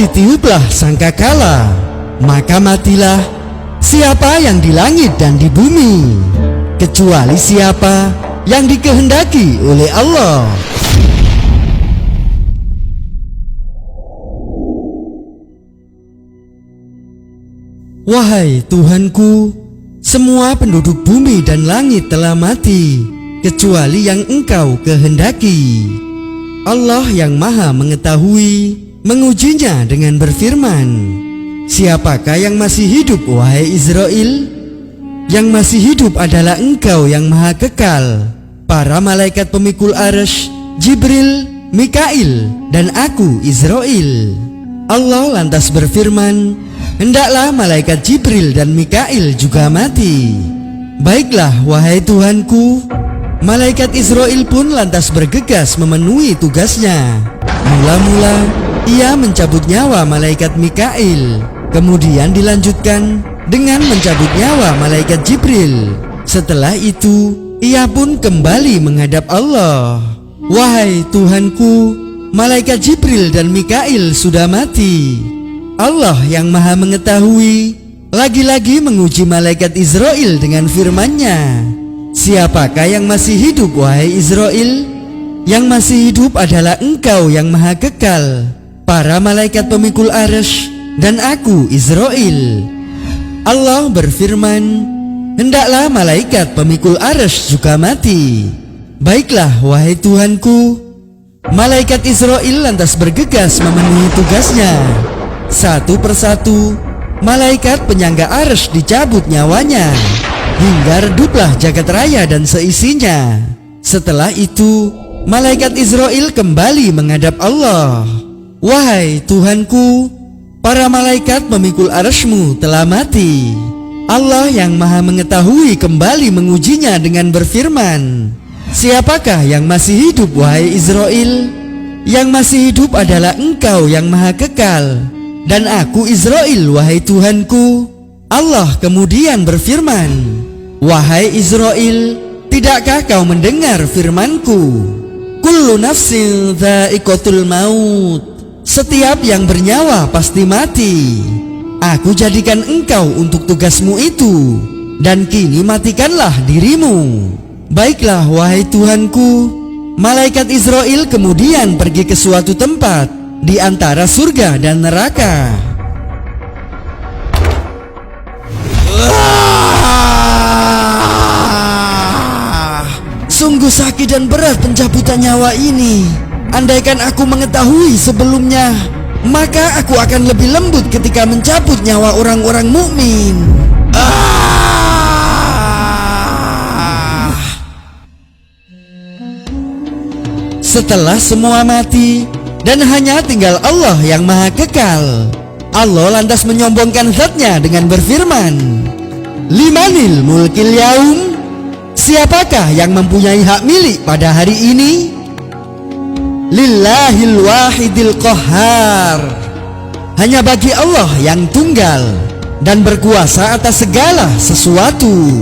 ditiuplah sangkakala, maka matilah siapa yang di langit dan di bumi, kecuali siapa yang dikehendaki oleh Allah. Wahai Tuhanku, semua penduduk bumi dan langit telah mati, kecuali yang Engkau kehendaki. Allah yang Maha Mengetahui mengujinya dengan berfirman, siapakah yang masih hidup, wahai Israel? Yang masih hidup adalah Engkau yang Maha Kekal, para malaikat pemikul arsy, Jibril, Mikail, dan aku Israel. Allah lantas berfirman, hendaklah malaikat Jibril dan Mikail juga mati. Baiklah, wahai Tuhanku. Malaikat Israel pun lantas bergegas memenuhi tugasnya. Mula-mula ia mencabut nyawa malaikat Mikail, kemudian dilanjutkan dengan mencabut nyawa malaikat Jibril. Setelah itu ia pun kembali menghadap Allah. Wahai Tuhanku, malaikat Jibril dan Mikail sudah mati. Allah yang Maha Mengetahui lagi-lagi menguji malaikat Israel dengan firman-Nya, siapakah yang masih hidup, wahai Israel? Yang masih hidup adalah Engkau yang Maha Kekal, para malaikat pemikul arsy, dan aku Israel. Allah berfirman, hendaklah malaikat pemikul arsy juga mati. Baiklah, wahai Tuhanku. Malaikat Israel lantas bergegas memenuhi tugasnya. Satu persatu malaikat penyangga arsy dicabut nyawanya, hingga reduplah jagat raya dan seisinya. Setelah itu malaikat Israel kembali menghadap Allah. Wahai Tuhanku, para malaikat pemikul arsy-Mu telah mati. Allah yang Maha Mengetahui kembali mengujinya dengan berfirman, siapakah yang masih hidup, wahai Israel? Yang masih hidup adalah Engkau yang Maha Kekal, dan aku Israel, wahai Tuhanku. Allah kemudian berfirman, wahai Israel, tidakkah kau mendengar firman-Ku? Kullu nafsin dha'iqatul maut. Setiap yang bernyawa pasti mati. Aku jadikan engkau untuk tugasmu itu, dan kini matikanlah dirimu. Baiklah, wahai Tuhanku. Malaikat Israel kemudian pergi ke suatu tempat di antara surga dan neraka. Sungguh sakit dan berat pencabutan nyawa ini. Andaikan aku mengetahui sebelumnya, maka aku akan lebih lembut ketika mencabut nyawa orang-orang mukmin. Setelah semua mati dan hanya tinggal Allah yang Maha Kekal, Allah lantas menyombongkan zat-Nya dengan berfirman, limanil mulkil yaum? Siapakah yang mempunyai hak milik pada hari ini? Lillahil wahidil qahhar. Hanya bagi Allah yang tunggal dan berkuasa atas segala sesuatu.